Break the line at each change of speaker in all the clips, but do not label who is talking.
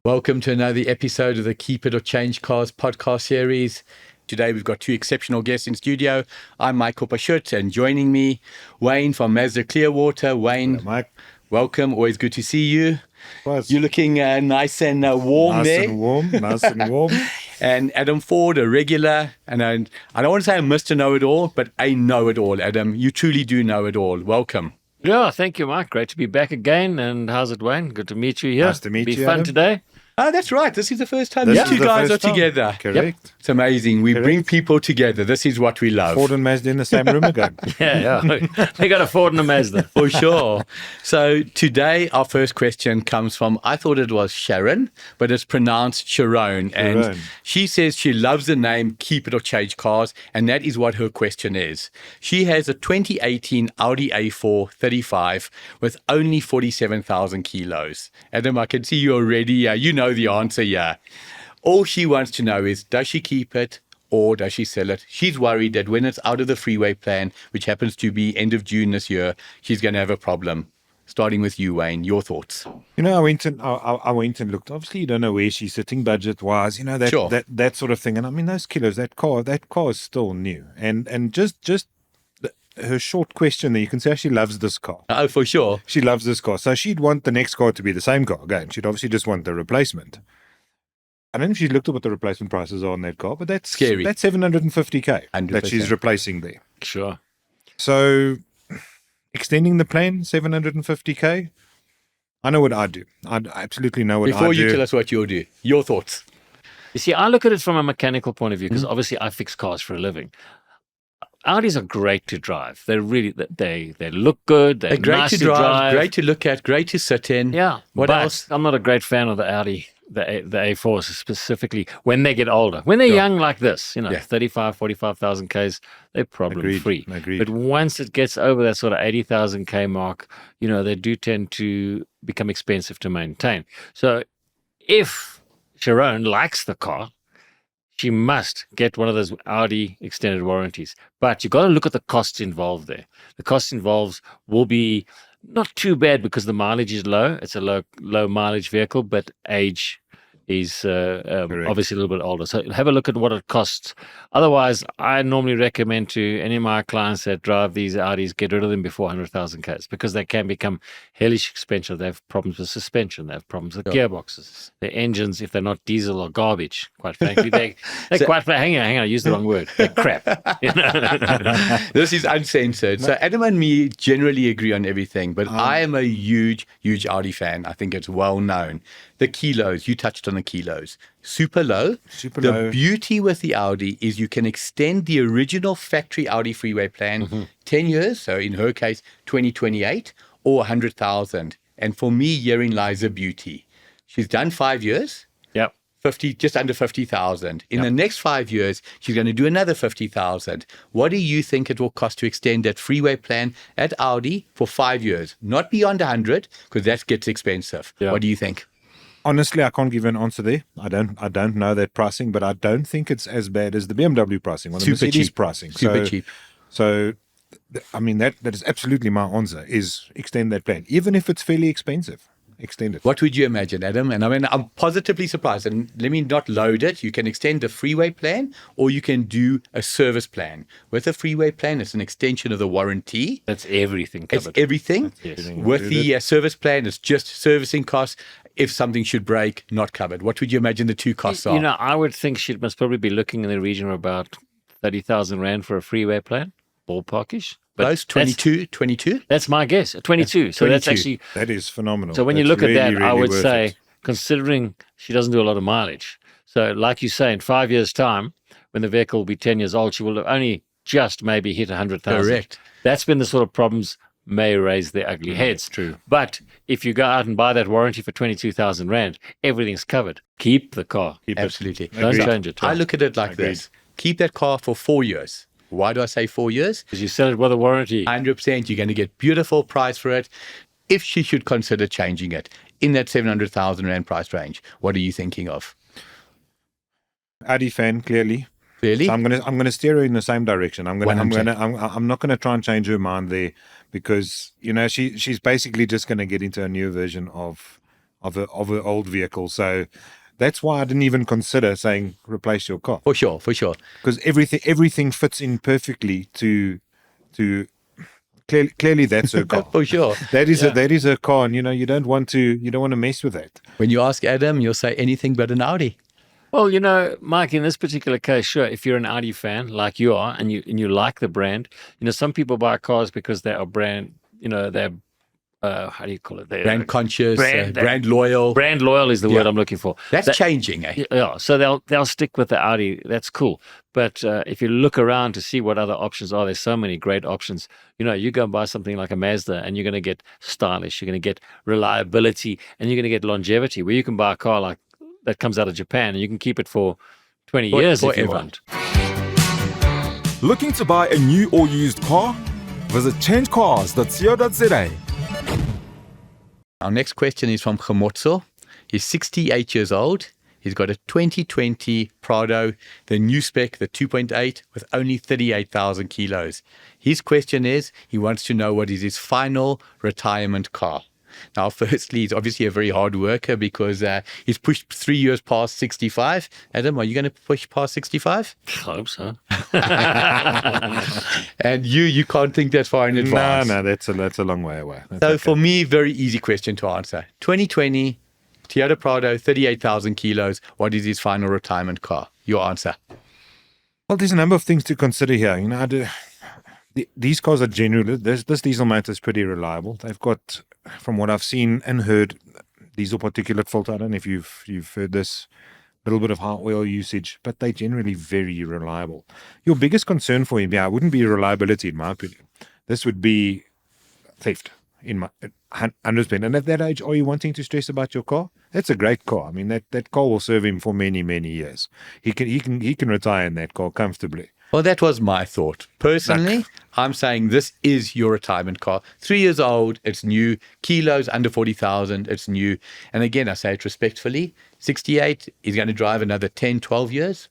Welcome to another episode of the Keep It or Change Cars podcast series. Today we've got two exceptional guests in studio. I'm Michael Pashut, and joining me, Wayne from Mazda Clearwater. Wayne,
Hello, Mike.
welcome. Always good to see you.
Was.
You're looking nice and warm
Nice
there.
Nice and warm.
And Adam Ford, a regular. And I don't want to say I'm Mr. Know-It-All, but I know it all, Adam. You truly do know it all. Welcome.
Yeah, thank you, Mike. Great to be back again. And how's it, Wayne? Good to meet you here.
Nice to meet
Be
you,
fun
Adam.
today.
Oh, that's right. This is the first time
This
you
is
two
the
guys are
first time.
together.
Correct.
It's amazing. We
Correct.
bring people together. This is what we love.
Ford and Mazda in the same room again.
Yeah. They got a Ford and a Mazda.
For sure. So today, our first question comes from, I thought it was Sharon, but it's pronounced Sharon. And
Sharon.
she says she loves the name Keep It or Change Cars, and that is what her question is. She has a 2018 Audi A4 35 with only 47,000 kilos. Adam, I can see you already. You know the answer, yeah. All she wants to know is, does she keep it or does she sell it? She's worried that when it's out of the freeway plan, which happens to be end of June this year, she's going to have a problem. Starting with you, Wayne, your thoughts.
You know, I went and looked. Obviously, you don't know where she's sitting budget-wise. You know,
Sure.
that sort of thing. And I mean, those kilos, that car is still new. And just her short question there, you can say she loves this car.
Oh, for sure.
She loves this car. So she'd want the next car to be the same car again. She'd obviously just want the replacement. I don't know if she's looked at what the replacement prices are on that car, but that's
Scary.
That's 750K
100%.
that she's replacing there.
Sure.
So extending the plan, 750K. I know what I'd do. I absolutely know what I'd do.
Before you tell us what you'll do, your thoughts.
You see, I look at it from a mechanical point of view because obviously I fix cars for a living. Audis are great to drive. They're really, they look good. They're
Great
nice
to drive, great to look at, great to sit in.
Yeah.
What
but
else?
I'm not a great fan of the Audi, the A4s specifically when they get older. When they're young like this, you know,
Yeah.
35, 45,000 Ks, they're problem free.
Agreed.
But once it gets over that sort of 80,000 K mark, you know, they do tend to become expensive to maintain. So if Sharon likes the car, she must get one of those Audi extended warranties. But you've got to look at the costs involved there. The costs involved will be not too bad because the mileage is low. It's a low mileage vehicle, but age is obviously a little bit older. So have a look at what it costs. Otherwise, I normally recommend to any of my clients that drive these Audis, get rid of them before 100,000 Ks because they can become hellish expensive. They have problems with suspension. They have problems with gearboxes. Their engines, if they're not diesel or garbage, quite frankly, they're quite, hang on, I used the wrong word. They're crap. You know?
This is uncensored. So Adam and me generally agree on everything, but I am a huge Audi fan. I think it's well known. The kilos, you touched on the kilos, super low. The beauty with the Audi is you can extend the original factory Audi freeway plan 10 years. So in her case, 2028 or 100,000. And for me, herein lies the beauty. She's done 5 years.
Yep.
50, just under 50,000. In the next 5 years, she's going to do another 50,000. What do you think it will cost to extend that freeway plan at Audi for 5 years? Not beyond 100, because that gets expensive.
Yeah.
What do you think?
Honestly, I can't give you an answer there. I don't know that pricing, but I don't think it's as bad as the BMW pricing or the
Super
Mercedes
cheap.
pricing.
Super cheap.
So, I mean, that is absolutely my answer, is extend that plan. Even if it's fairly expensive, extend it.
What would you imagine, Adam? And I mean, I'm positively surprised. And let me not load it. You can extend the freeway plan or you can do a service plan. With a freeway plan, it's an extension of the warranty.
That's everything
It's
covered.
everything.
Yes.
With the service plan, it's just servicing costs. If something should break, not covered. What would you imagine the two costs are?
You know, I would think she must probably be looking in the region of about 30,000 Rand for a freeway plan, ballparkish. But
Close, 22?
That's my guess, 22. So
22.
that's actually,
That is phenomenal.
so when you
That's
look at that,
really,
I
really
would
worth
say,
it.
considering she doesn't do a lot of mileage. So like you say, in 5 years' time, when the vehicle will be 10 years old, she will have only just maybe hit 100,000.
Correct.
That's been the sort of problems may raise their ugly heads.
True.
But if you go out and buy that warranty for 22,000 Rand, everything's covered. Keep the car.
Keep it.
Absolutely.
Don't change it.
I look at it like this. Keep that car for 4 years. Why do I say 4 years?
Because you sell it with a warranty.
100%. You're going to get beautiful price for it. If she should consider changing it in that 700,000 Rand price range, what are you thinking of?
Audi fan, clearly.
Really?
So I'm gonna steer her in the same direction. I'm
$100.
not gonna try and change her mind there, because you know she's basically just gonna get into a new version of of a old vehicle. So that's why I didn't even consider saying replace your car,
For sure.
because everything fits in perfectly to clearly that's her car.
For sure.
That is a car, and you don't want to mess with that.
When you ask Adam, you'll say anything but an Audi.
Well, Mike, in this particular case, sure, if you're an Audi fan like you are and you like the brand, some people buy cars because they are brand, they're how do you call it? They're
Brand conscious,
brand
loyal.
Brand loyal is the word I'm looking for.
That's changing, eh?
Yeah, so they'll stick with the Audi. That's cool. But if you look around to see what other options are, there's so many great options. You go and buy something like a Mazda, and you're going to get stylish, you're going to get reliability, and you're going to get longevity. Where you can buy a car like that comes out of Japan, and you can keep it for 20 years if you want.
Looking to buy a new or used car? Visit changecars.co.za.
Our next question is from Gemotso. He's 68 years old. He's got a 2020 Prado, the new spec, the 2.8, with only 38,000 kilos. His question is, he wants to know what is his final retirement car. Now, firstly, he's obviously a very hard worker because he's pushed 3 years past 65. Adam, are you going to push past 65?
I hope so.
And you can't think that far in advance.
No, that's a long way away. That's
So
okay.
for me, very easy question to answer. 2020, Toyota Prado, 38,000 kilos. What is his final retirement car? Your answer.
Well, there's a number of things to consider here. These cars are generally, this diesel motor is pretty reliable. They've got, from what I've seen and heard, diesel particulate filter. I don't know if you've heard this, a little bit of high oil usage, but they're generally very reliable. Your biggest concern for him, wouldn't be reliability, in my opinion. This would be theft, in my 100%. And at that age, are you wanting to stress about your car? That's a great car. I mean, that car will serve him for many, many years. He can retire in that car comfortably.
Well, that was my thought. Personally, I'm saying this is your retirement car. 3 years old, it's new. Kilos under 40,000, it's new. And again, I say it respectfully. 68, he's going to drive another 10, 12 years.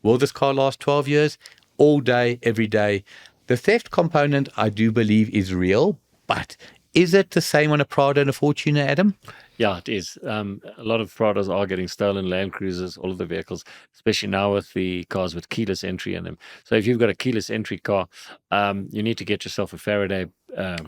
Will this car last 12 years? All day, every day. The theft component, I do believe, is real. But is it the same on a Prado and a Fortuner, Adam?
Yeah, it is. A lot of Prados are getting stolen, Land Cruisers, all of the vehicles, especially now with the cars with keyless entry in them. So if you've got a keyless entry car, you need to get yourself a Faraday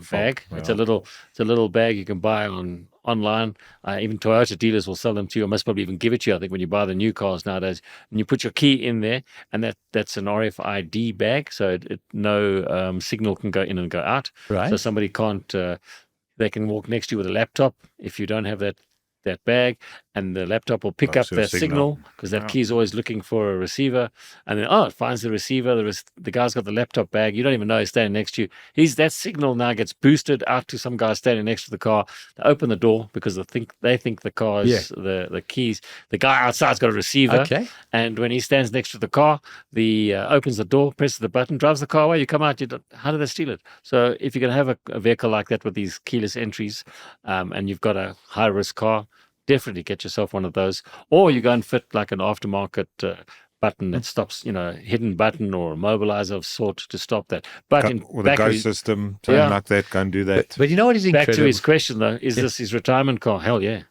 bag.
Wow.
It's a little bag you can buy online. Even Toyota dealers will sell them to you, or must probably even give it to you, I think, when you buy the new cars nowadays. And you put your key in there, and that's an RFID bag, so no signal can go in and go out.
Right.
So somebody can't... they can walk next to you with a laptop if you don't have that bag, and the laptop will pick up
so
that signal because that
Wow.
key is always looking for a receiver, and then it finds the receiver. The guy's got the laptop bag. You don't even know he's standing next to you. That signal now gets boosted out to some guy standing next to the car. They open the door because they think the car is the keys. The guy outside's got a receiver,
Okay.
and when he stands next to the car, opens the door, presses the button, drives the car away. You come out. How did they steal it? So if you're going to have a vehicle like that with these keyless entries, and you've got a high risk car, definitely get yourself one of those, or you go and fit like an aftermarket button that stops, hidden button or a mobilizer of sort to stop that. But
With a ghost system, something like that, go and do that.
But you know what is
back
incredible?
to his question though, is this his retirement car? Hell yeah,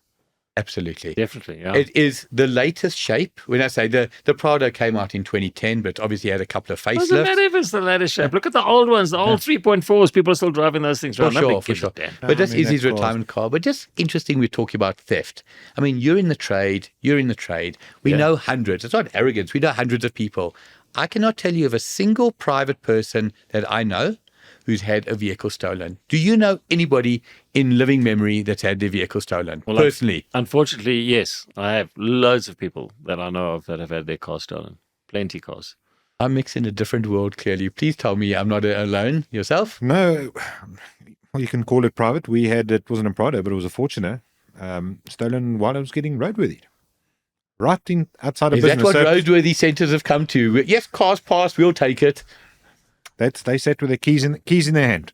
Absolutely.
definitely. Yeah.
It is the latest shape. When I say the Prado came out in 2010, but obviously had a couple of
Doesn't
facelifts.
matter if it's the latest shape. Look at the old ones, the old 3.4s. People are still driving those things
For
around. Nobody
sure, for
gives a
sure.
damn.
But this
I mean,
is his
that car's-
retirement car. But just interesting, we're talking about theft. I mean, you're in the trade. We know hundreds. It's not arrogance. We know hundreds of people. I cannot tell you of a single private person that I know who's had a vehicle stolen. Do you know anybody in living memory that's had their vehicle stolen?
Well,
Personally?
Unfortunately, yes. I have loads of people that I know of that have had their cars stolen. Plenty cars.
I'm mixing a different world, clearly. Please tell me I'm not alone. Yourself?
No, well, you can call it private. It wasn't a Prado, but it was a Fortuner, stolen while I was getting roadworthy. Right outside of
Is
business.
that what
So
roadworthy centres have come to? Yes, cars pass, we'll take it.
they sat with their keys in their hand.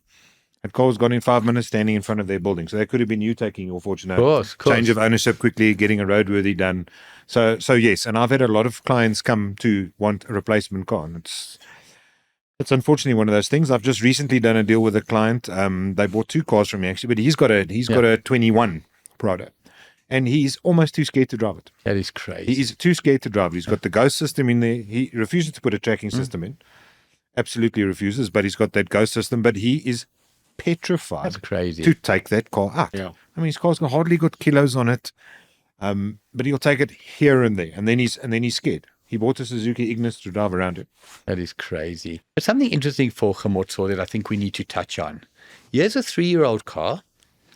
That car was gone in 5 minutes, standing in front of their building. So that could have been you taking your Fortuner.
Of course.
Change of ownership quickly, getting a roadworthy done. So yes, and I've had a lot of clients come to want a replacement car. And it's unfortunately one of those things. I've just recently done a deal with a client. They bought two cars from me actually, but he's got a 21 Prado, and he's almost too scared to drive it.
That is crazy.
He is too scared to drive it. He's got the ghost system in there. He refuses to put a tracking system in. Absolutely refuses, but he's got that ghost system. But he is petrified
That's crazy.
to take that car out.
Yeah.
I mean, his car's got hardly got kilos on it, but he'll take it here and there, and then he's scared. He bought a Suzuki Ignis to drive around it.
That is crazy. But something interesting for Gemotso that I think we need to touch on. Here's a 3-year-old car,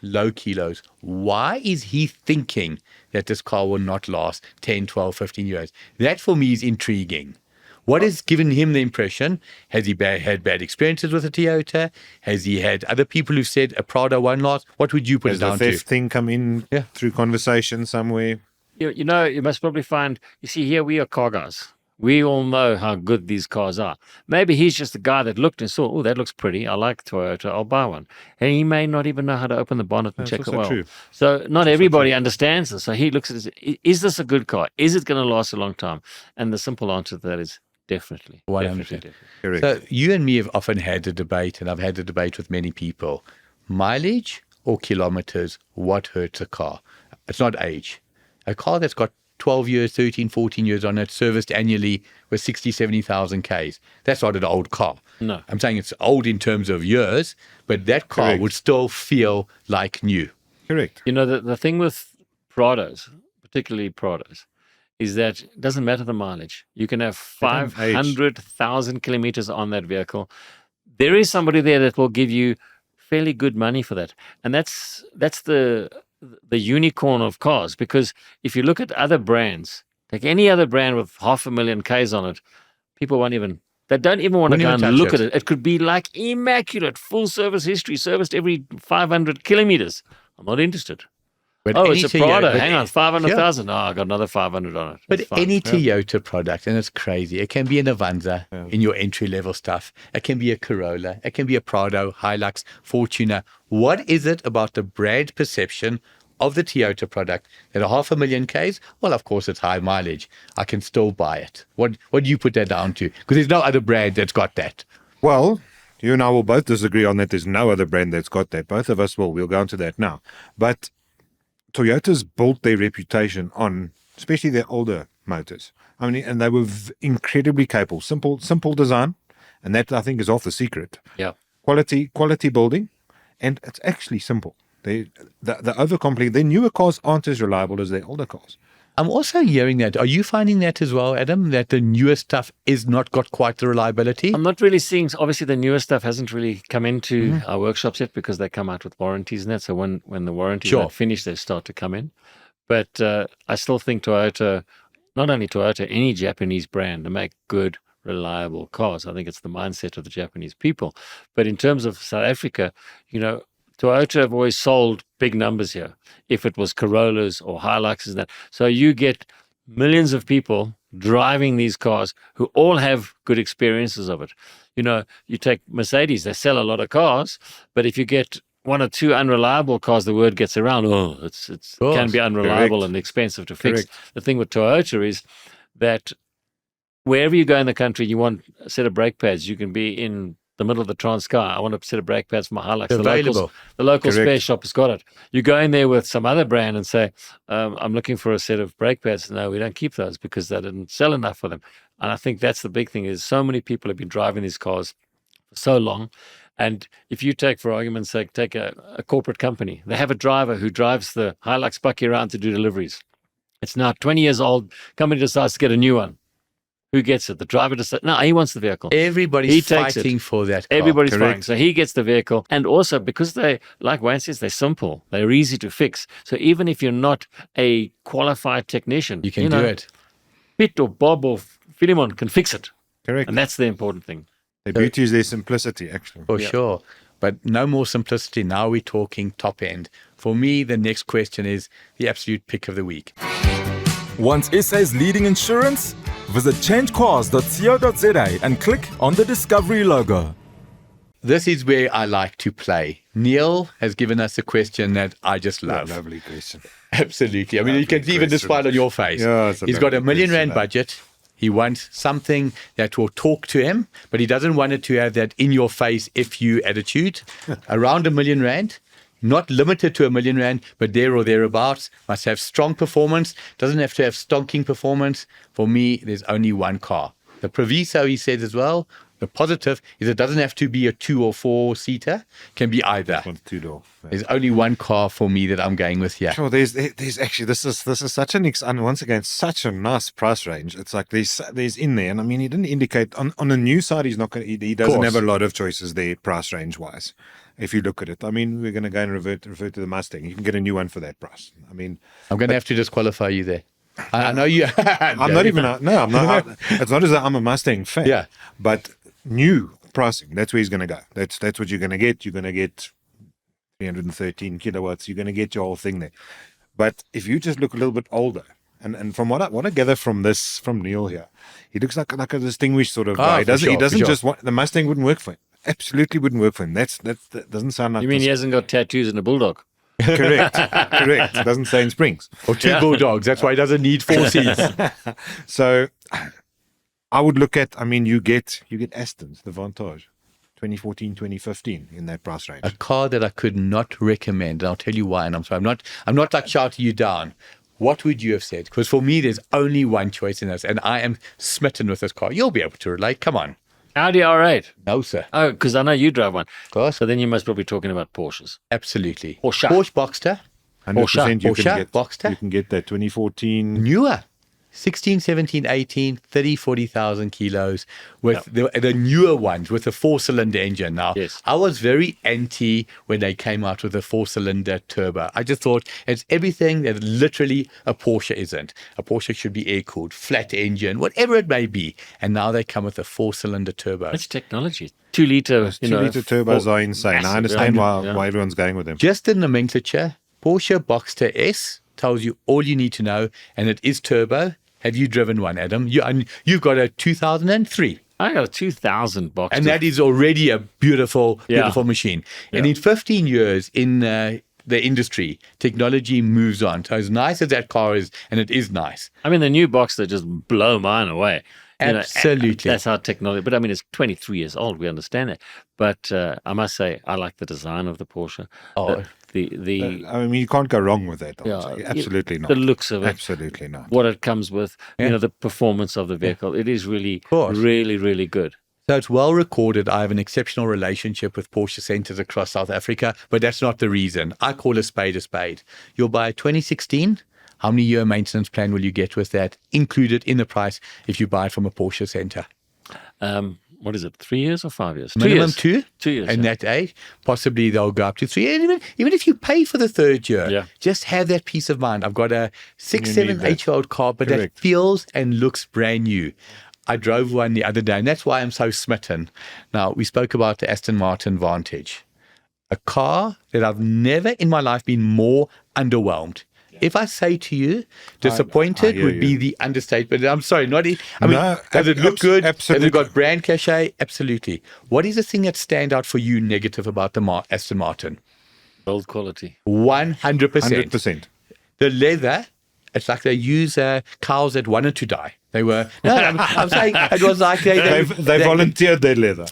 low kilos. Why is he thinking that this car will not last 10, 12, 15 years? That for me is intriguing. What has given him the impression? Has he had bad experiences with a Toyota? Has he had other people who've said a Prado won't last? What would you put
Has
it down
the
to?
theft thing come in through conversation somewhere?
You know, you must probably find, you see, here we are car guys. We all know how good these cars are. Maybe he's just the guy that looked and saw, oh, that looks pretty. I like Toyota. I'll buy one. And he may not even know how to open the bonnet and
That's
check the
also
oil.
true.
So not everybody understands this. So he looks at it as, is this a good car? Is it going to last a long time? And the simple answer to that is definitely.
100%.
Definitely.
Correct.
So you and me have often had a debate, and I've had a debate with many people. Mileage or kilometers, what hurts a car? It's not age. A car that's got 12 years, 13, 14 years on it, serviced annually with 60, 70,000 Ks. That's not an old car.
No.
I'm saying it's old in terms of years, but that car
Correct.
would still feel like new.
Correct.
You know, the thing with Prados, particularly Prados, is that it doesn't matter the mileage. You can have
don't age.
500,000 kilometers on that vehicle. There is somebody there that will give you fairly good money for that. And that's the unicorn of cars, because if you look at other brands, like any other brand with 500,000 Ks on it, people they don't even want to
Wouldn't
go
even
and
touch
look
it.
at it. It could be like immaculate, full service history, serviced every 500 kilometers. I'm not interested.
But
Oh,
any
it's a
Toyota-
Prado.
but-
Hang on, 500,000. Oh, I got another 500 on it.
But
It's fine.
any Toyota product, and it's crazy. It can be an Avanza in your entry-level stuff. It can be a Corolla. It can be a Prado, Hilux, Fortuner. What is it about the brand perception of the Toyota product that 500,000 Ks? Well, of course, it's high mileage. I can still buy it. What do you put that down to? Because there's no other brand that's got that.
Well, you and I will both disagree on that. There's no other brand that's got that. Both of us will. We'll go into that now. But Toyota's built their reputation on, especially their older motors. I mean, and they were incredibly capable. Simple design, and that I think is half the secret.
Yeah.
Quality building, and it's actually simple. The overcomplicate. Their newer cars aren't as reliable as their older cars.
I'm also hearing that. Are you finding that as well, Adam, that the newer stuff is not got quite the reliability?
I'm not really seeing, obviously the newer stuff hasn't really come into our workshops yet because they come out with warranties and that. So when the warranties
Sure.
are finished, they start to come in. But I still think Toyota, not only Toyota, any Japanese brand, they make good, reliable cars. I think it's the mindset of the Japanese people. But in terms of South Africa, you know, Toyota have always sold big numbers here. If it was Corollas or Hiluxes and that. So you get millions of people driving these cars who all have good experiences of it. You know, you take Mercedes, they sell a lot of cars, but if you get one or two unreliable cars, the word gets around, it can be unreliable
Correct.
and expensive to fix.
Correct.
The thing with Toyota is that wherever you go in the country, you want a set of brake pads. You can be in the middle of the Transkei. I want a set of brake pads for my Hilux.
Available.
The local
Correct.
spare shop has got it. You go in there with some other brand and say, I'm looking for a set of brake pads. No, we don't keep those because they didn't sell enough for them. And I think that's the big thing is so many people have been driving these cars for so long. And if you take, for argument's sake, take a corporate company, they have a driver who drives the Hilux bucky around to do deliveries. It's now 20 years old. Company decides to get a new one. Who gets it? The driver decides, no, he wants the vehicle.
Everybody's
He takes
fighting
it.
for that car.
Everybody's
Correct.
fine. So he gets the vehicle. And also because they, like Wayne says, they're simple. They're easy to fix. So even if you're not a qualified technician,
You can do it.
Pitt or Bob or Philemon can fix it.
Correct.
And that's the important thing.
The beauty is their simplicity, actually.
For sure. But no more simplicity. Now we're talking top end. For me, the next question is the absolute pick of the week.
Want SA's leading insurance? Visit changecars.co.za and click on the Discovery logo.
This is where I like to play. Neil has given us a question that I just love.
Lovely question.
Absolutely. I mean, you can see even the
question.
smile on your face.
Yeah, it's a
He's got
lovely
R1 million
question, eh?
budget. He wants something that will talk to him, but he doesn't want it to have that in your face if you attitude. Around R1 million. not limited to R1,000,000, but there or thereabouts. Must have strong performance. Doesn't have to have stonking performance. For me, there's only one car. The proviso, he says as well, the positive is it doesn't have to be a 2 or 4 seater. Can be either.
One two-door.
There's only one car for me that I'm going with here.
Sure, there's actually this is such and once again such a nice price range. It's like there's in there, and I mean he didn't indicate on the new side he's not going. He doesn't have a lot of choices there price range wise. If you look at it, I mean we're going to go and revert to the Mustang. You can get a new one for that price. I mean
I'm going to have to disqualify you there. I know you.
I'm not even. No, I'm not. It's not as though I'm a Mustang fan.
Yeah,
but new pricing. That's where he's going to go. That's what you're going to get. You're going to get 313 kilowatts. You're going to get your whole thing there. But if you just look a little bit older, and from what I gather from Neil here, he looks like a distinguished sort of guy. He doesn't just want the Mustang wouldn't work for him. Absolutely wouldn't work for him. That doesn't sound like.
You mean he hasn't got tattoos and a bulldog?
Correct. It doesn't say in Springs.
or 2 bulldogs. That's why he doesn't need 4 seats.
So I would look at, I mean, you get Astons, the Vantage, 2014, 2015 in that price range.
A car that I could not recommend, and I'll tell you why. And I'm sorry, I'm not like shouting you down. What would you have said? Because for me, there's only one choice in this, and I am smitten with this car. You'll be able to relate. Come on.
Audi R8.
No, sir.
Oh, because I know you drive one.
Of course.
So then you must probably be talking about Porsches.
Absolutely.
Porsche.
Boxster.
100% you
Porsche,
can get
Boxster.
You can get that 2014.
Newer. 16, 17, 18, 30, 40,000 kilos with the newer ones with the 4-cylinder engine. Now,
yes.
I was very anti when they came out with a 4-cylinder turbo. I just thought it's everything that literally a Porsche isn't. A Porsche should be air-cooled, flat engine, whatever it may be. And now they come with a 4-cylinder turbo.
It's technology. 2 liter.
2-liter turbos are insane.
massive,
I understand
yeah.
why everyone's going with them.
Just the nomenclature, Porsche Boxster S tells you all you need to know, and it is turbo. Have you driven one, Adam? You've got a 2003.
I got a 2000 Boxster.
And that is already a beautiful machine.
Yeah.
And in 15 years in the industry, technology moves on. So as nice as that car is, and it is nice.
I mean, the new Boxster just blow mine away. You know,
Absolutely.
that's how technology, but I mean, it's 23 years old. We understand it. But I must say, I like the design of the Porsche.
Oh.
The
I mean, you can't go wrong with that.
Yeah,
Absolutely not.
the looks of it.
Absolutely not.
What it comes with, you know, the performance of the vehicle. It is really, really, really good.
So it's well recorded. I have an exceptional relationship with Porsche centers across South Africa, but that's not the reason. I call a spade a spade. You'll buy a 2016. How many year maintenance plan will you get with that included in the price if you buy it from a Porsche center?
What is it, 3 years or 5 years?
Minimum
2 years. 2 years.
And that age, possibly they'll go up to 3. And even if you pay for the 3rd year, just have that peace of mind. I've got a 6, 7, 8-year-old car, but that feels and looks brand new. I drove one the other day, and that's why I'm so smitten. Now, we spoke about the Aston Martin Vantage, a car that I've never in my life been more underwhelmed. If I say to you, disappointed would be the understatement. I'm sorry, does it look good?
Absolutely.
Has it got brand cachet? Absolutely. What is the thing that stand out for you negative about the Aston Martin?
Build quality.
100%.
100%.
The leather, it's like they use cows that wanted to die. They were, I'm saying it was like
they volunteered their leather.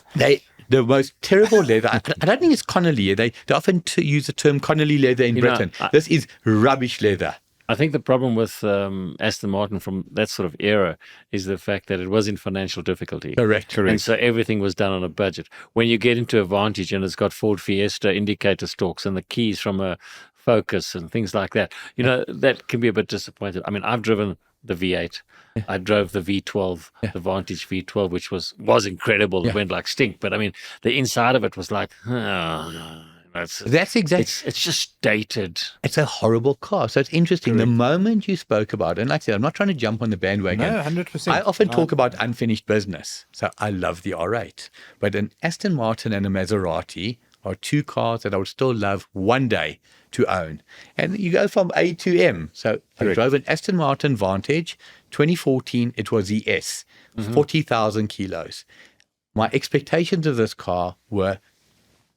The most terrible leather. I don't think it's Connolly. They often use the term Connolly leather in Britain. This is rubbish leather.
I think the problem with Aston Martin from that sort of era is the fact that it was in financial difficulty.
Correct.
And so everything was done on a budget. When you get into a Vantage and it's got Ford Fiesta indicator stalks and the keys from a Focus and things like that, you know, that can be a bit disappointing. I mean, I've driven the V8. I drove the V12, the Vantage V12, which was incredible. It went like stink. But I mean, the inside of it was like,
that's exactly.
It's just dated.
It's a horrible car. So it's interesting. The moment you spoke about it, and like I said, I'm not trying to jump on the bandwagon.
No, 100%.
I often talk about unfinished business. So I love the R8. But an Aston Martin and a Maserati are 2 cars that I would still love one day to own. And you go from A to M. So I drove an Aston Martin Vantage, 2014, it was the S, 40,000 kilos. My expectations of this car were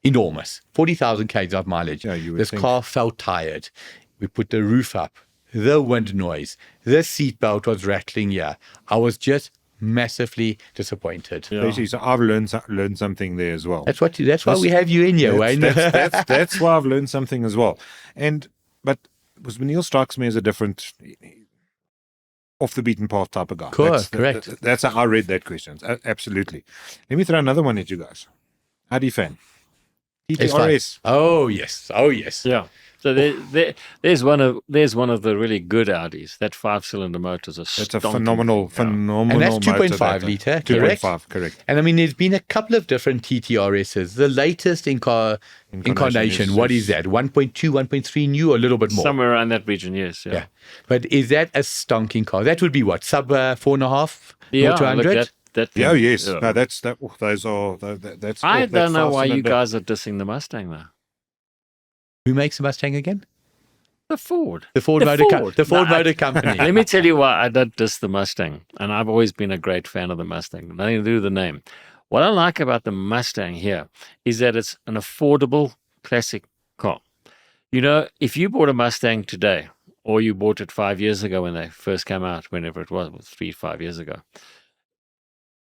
enormous. 40,000 k's of mileage.
Yeah, you would
this
think.
car felt tired. We put the roof up, the wind noise, the seatbelt was rattling here. I was just massively disappointed.
Yeah.
So I've learned something there as well.
That's why we have you in here, Wayne.
That's why I've learned something as well. But Neil strikes me as a different, off the beaten path type of guy.
Correct.
That's how I read that question. Absolutely. Let me throw another one at you guys. Audi fan. TTRS.
Oh yes.
Yeah. So there's one of the really good Audis. That 5-cylinder motor is
It's a phenomenal
And that's 2.5 litre, correct?
2.5, correct.
And I mean, there's been a couple of different TTRSs. The latest incarnation, what is that? 1.2, 1.3 new, or a little bit more?
Somewhere around that region, yes. Yeah.
But is that a stonking car? That would be what? Sub 4.5?
Yeah,
200?
that
Yeah, yes.
yeah.
No, that's that. Those are that's.
I
that
don't know why you
5-cylinder.
guys are dissing the Mustang though.
Who makes the Mustang again?
The Ford.
The Ford Motor Company.
Let me tell you why I don't diss the Mustang. And I've always been a great fan of the Mustang. Nothing to do with the name. What I like about the Mustang here is that it's an affordable classic car. You know, if you bought a Mustang today, or you bought it 5 years ago when they first came out, whenever it was 3-5 years ago,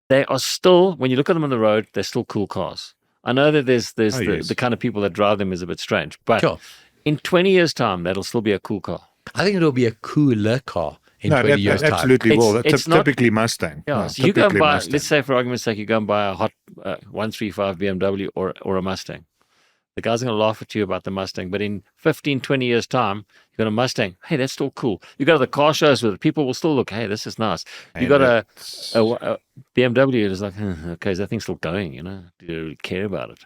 they are still, when you look at them on the road, they're still cool cars. I know that there's the kind of people that drive them is a bit strange, but
Sure.
in 20 years' time, that'll still be a cool car.
I think it'll be a cooler car in 20 years' time.
Absolutely will.
It's not-
Typically Mustang.
Yeah,
No,
so you go and
typically
buy,
Mustang.
let's say for argument's sake, you go and buy a hot 135 BMW or a Mustang. The guys are going to laugh at you about the Mustang, but in 15, 20 years' time, you got a Mustang. Hey, that's still cool. You go to the car shows with it. People will still look, hey, this is nice. You
And
got a BMW, it's like, okay, is that thing still going? You know, do you really care about it?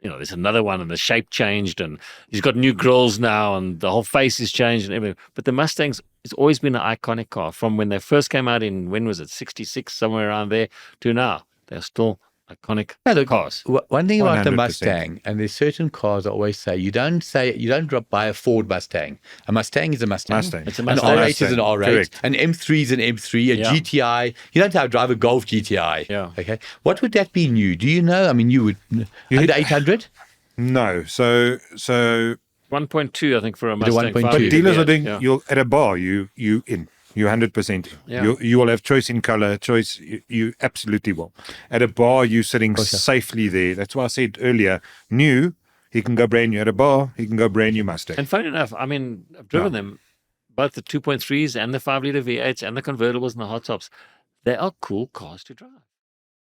You know, there's another one and the shape changed and he's got new grills now and the whole face is changed and everything. But the Mustangs, it's always been an iconic car from when they first came out in, when was it, 66, somewhere around there, to now. They're still iconic cars.
One thing about the
100%.
Mustang, and there's certain cars I always say, you don't buy a Ford Mustang. A Mustang is a Mustang.
It's a
An
Mustang.
R8 is an R8.
Correct.
An M3 is an M3. A
Yeah.
GTI. You don't drive a Golf GTI.
Yeah.
Okay. What would that be new? Do you know? I mean, you would under 800.
No. So
1.2, I think, for a
The
Mustang.
1.2.
5
but
litre
dealers are
V8,
doing.
yeah.
You'll at a bar. You in. You 100% in.
Yeah.
You will have choice in color. Choice. You absolutely will. At a bar, you sitting safely there. That's why I said earlier. New. He can go brand new. At a bar, he can go brand new Mustang.
And funny enough, I mean, I've driven them, both the 2.3s and the 5-litre V8s and the convertibles and the hot tops. They are cool cars to drive.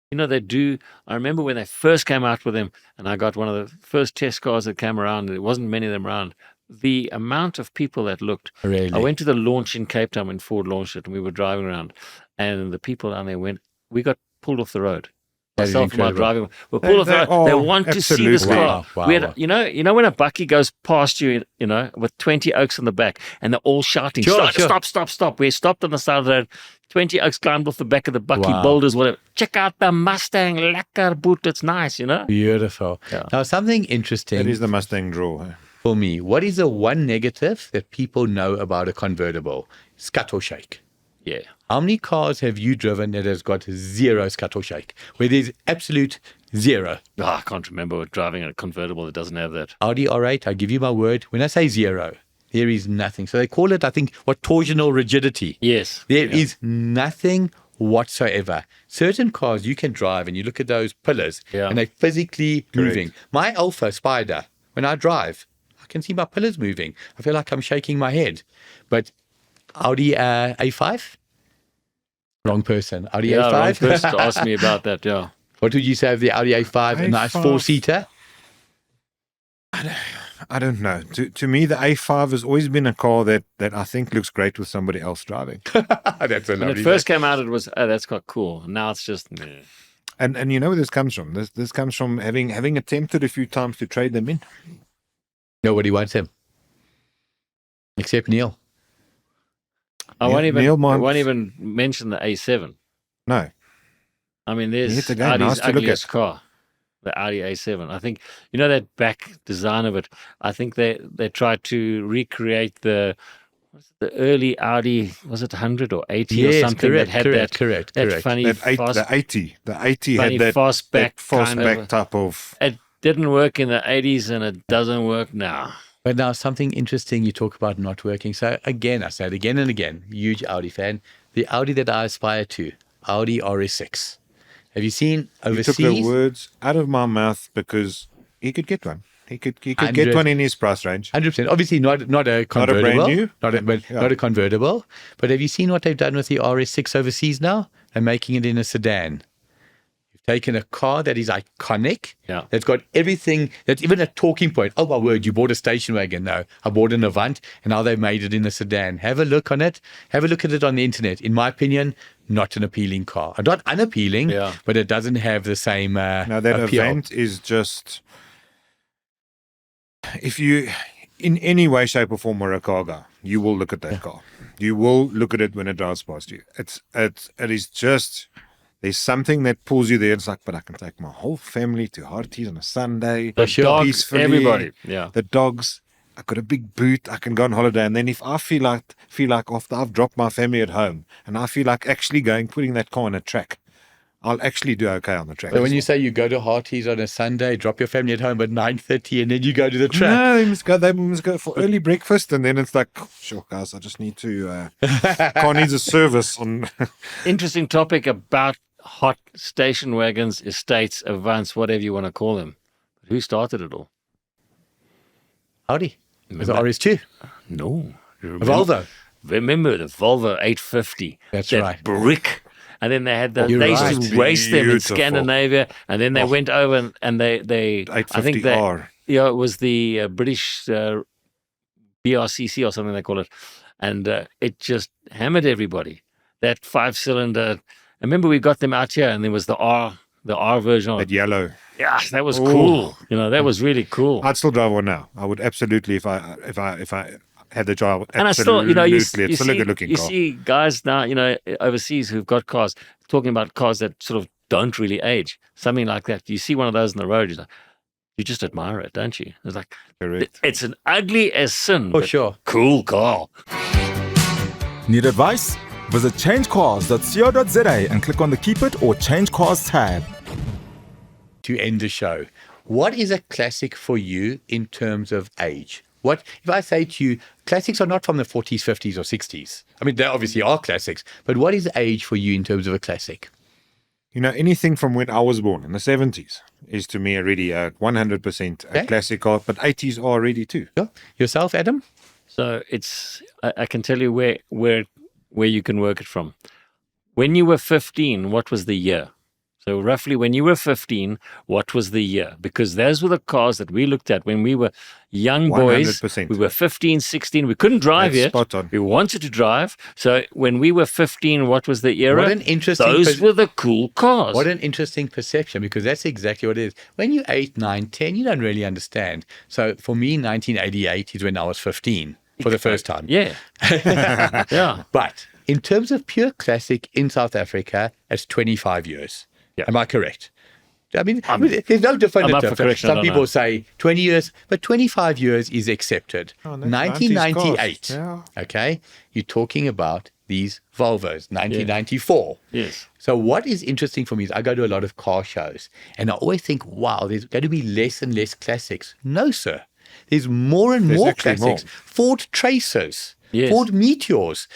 You know, they do. I remember when they first came out with them, and I got one of the first test cars that came around. There wasn't many of them around. The amount of people that looked.
Really?
I went to the launch in Cape Town when Ford launched it, and we were driving around, and the people down there we got pulled off the road.
That is
Myself and my
incredible.
driving were pulled off the road. They want to see this
absolutely.
car.
Wow.
We had, you know when a bucky goes past you, you know, with 20 oaks on the back, and they're all shouting,
Sure.
stop. We stopped on the side of the road. 20 oaks climbed off the back of the bucky,
Wow.
boulders, whatever. Check out the Mustang, lekker boot. It's nice, you know.
Beautiful.
Yeah.
Now, something interesting
That is the Mustang draw. Huh?
for me. What is the one negative that people know about a convertible? Scut or shake.
Yeah.
How many cars have you driven that has got zero scut or shake? Where there's absolute zero.
Oh, I can't remember driving a convertible that doesn't have that.
Audi R8, I give you my word. When I say zero, there is nothing. So they call it, I think, torsional rigidity.
Yes.
There is nothing whatsoever. Certain cars you can drive and you look at those pillars and they're physically moving. My Alpha Spider, when I drive, I can see my pillars moving. I feel like I'm shaking my head. But Audi A5? Wrong person. Audi
Yeah, wrong
A5?
person to ask me about that, yeah.
What would you say of the Audi A5? A nice
A5.
four-seater?
I don't know. To me, the A5 has always been a car that I think looks great with somebody else driving.
That's a
When
lovely
it first came out, it was, oh, that's quite cool. Now it's just, meh.
And you know where this comes from? This comes from having attempted a few times to trade them in.
Nobody wants him. Except Neil.
I won't
Neil
even mention the A7.
No.
I mean,
Yet
there's
again,
Audi's
nice to look
ugliest
at.
car, the Audi A7. I think, you know, that back design of it, I think they tried to recreate the early Audi, was it 100 or 80 or something
correct,
that had
correct,
that
correct.
funny
The
fast,
80
funny
had that
fastback kind
fastback
of.
type of.
It didn't work in the 80s and it doesn't work now.
But now something interesting you talk about not working. So again, I say it again and again, huge Audi fan. The Audi that I aspire to, Audi RS6. Have you seen
He
overseas?
took the words out of my mouth because he could get one. He could get
100.
one in his price range.
100%. Obviously, not a convertible.
brand new?
Not a convertible. But have you seen what they've done with the RS6 overseas now? They're making it in a sedan. You've taken a car that is iconic.
Yeah.
That's got everything. That's even a talking point. Oh, my word, you bought a station wagon. No, I bought an Avant, and now they've made it in a sedan. Have a look on it. Have a look at it on the internet. In my opinion, not an appealing car. Not unappealing, but it doesn't have the same
Now, that
appeal.
Avant is just... If you, in any way, shape or form, are a car guy, you will look at that car. You will look at it when it drives past you. It is just, there's something that pulls you there. It's like, but I can take my whole family to Harties on a Sunday.
The dogs,
peacefully.
everybody. Yeah.
The dogs. I got a big boot. I can go on holiday. And then if I feel like after I've dropped my family at home and I feel like actually putting that car on a track, I'll actually do okay on the track.
So when you say you go to Harties on a Sunday, drop your family at home at 9:30, and then you go to the track.
No, they must go for early breakfast, and then it's like, sure, guys, I just need to. Car needs a service on.
Interesting topic about hot station wagons, estates, Avants, whatever you want to call them. Who started it all?
Audi. It was the RS2.
No.
A Volvo.
Remember the Volvo 850?
That's
that
right.
brick. And then they had they
You're
used
right.
to race them in
Beautiful.
Scandinavia, and then they went over and they I think they
850R.
it was the British BRCC or something they call it, and it just hammered everybody. That 5-cylinder. I remember we got them out here, and there was the R version of
That
it.
yellow.
Yeah, that was cool. That was really cool.
I'd still drive one now. I would absolutely if I had the child.
And I still, it's still a good
looking
you
car.
see guys now, overseas who've got cars, talking about cars that sort of don't really age. Something like that. You see one of those on the road, you just admire it, don't you? It's like,
Correct.
it's an ugly as sin.
For
but
sure.
Cool car.
Need advice? Visit changecars.co.za and click on the Keep It or Change Cars tab.
To end the show, what is a classic for you in terms of age? What if I say to you, classics are not from the 40s, 50s, or 60s? I mean, they obviously are classics, but what is age for you in terms of a classic?
Anything from when I was born in the 70s is to me already 100% a classic car, but 80s are already too.
Yeah. Yourself, Adam?
So I can tell you where you can work it from. When you were 15, what was the year? So roughly when you were 15, what was the year? Because those were the cars that we looked at when we were young boys.
100%.
We were 15, 16. We couldn't drive
That's
yet.
spot on.
We wanted to drive. So when we were 15, what was the era?
What an interesting
Those were the cool cars.
What an interesting perception, because that's exactly what it is. When you're 8, 9, 10, you don't really understand. So for me, 1988 is when I was 15 for the first time.
Yeah. Yeah.
But in terms of pure classic in South Africa, it's 25 years.
Yeah.
Am I correct? I mean, there's no
I'm up
definitive.
for correction, I
Some
don't
people
know.
say 20 years, but 25 years is accepted.
Oh, that's
1998,
90s cars.
okay? You're talking about these Volvos, 1994.
Yes.
So what is interesting for me is I go to a lot of car shows, and I always think, wow, there's going to be less and less classics. No, sir. There's more and
There's
more
actually
classics.
more.
Ford Tracers,
Yes.
Ford Meteors,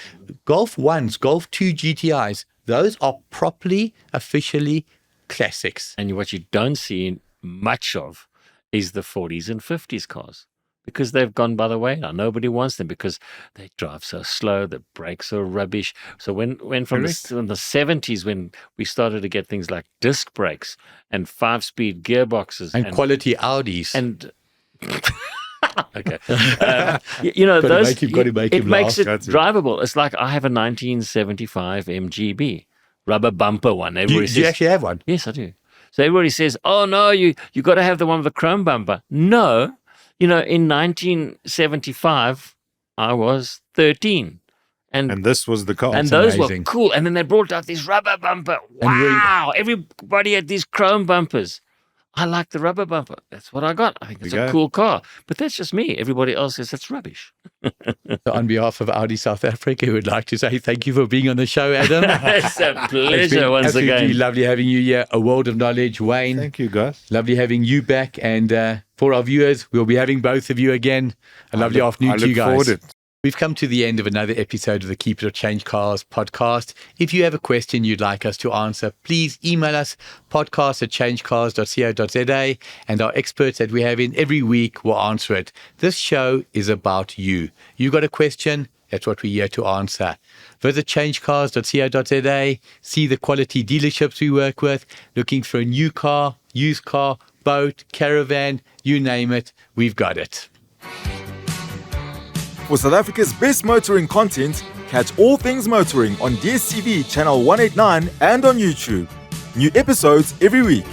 Golf 1s, Golf 2 GTIs. Those are properly, officially classics.
And what you don't see much of is the 40s and 50s cars, because they've gone by the way now. Nobody wants them because they drive so slow, the brakes are rubbish. So when from the 70s, when we started to get things like disc brakes and 5-speed gearboxes
And quality Audis.
and okay, those
gotta make
it
him
makes
laugh.
it drivable. It's like I have a 1975 MGB rubber bumper one.
do
Everybody
you
says,
actually have one?
yes, I do. So everybody says, oh no, you got to have the one with the chrome bumper. No, in 1975 I was 13,
And this was the car.
and those
amazing.
were cool. And then they brought out this rubber bumper. Wow, everybody had these chrome bumpers. I like the rubber bumper. That's what I got. I think it's
You
a
go.
cool car. But that's just me. Everybody else says that's rubbish.
So on behalf of Audi South Africa, we would like to say thank you for being on the show, Adam.
It's a
It's
pleasure
been
once
absolutely
again.
lovely having you here. A world of knowledge, Wayne.
Thank you, guys.
Lovely having you back. And for our viewers, we'll be having both of you again. A lovely afternoon
I
to you
look
guys.
forward to it.
We've come to the end of another episode of the Keep It or Change Cars podcast. If you have a question you'd like us to answer, please email us podcast@changecars.co.za, and our experts that we have in every week will answer it. This show is about you. You got a question? That's what we're here to answer. Visit changecars.co.za, see the quality dealerships we work with, looking for a new car, used car, boat, caravan, you name it, we've got it.
For South Africa's best motoring content, catch all things motoring on DSTV channel 189 and on YouTube. New episodes every week.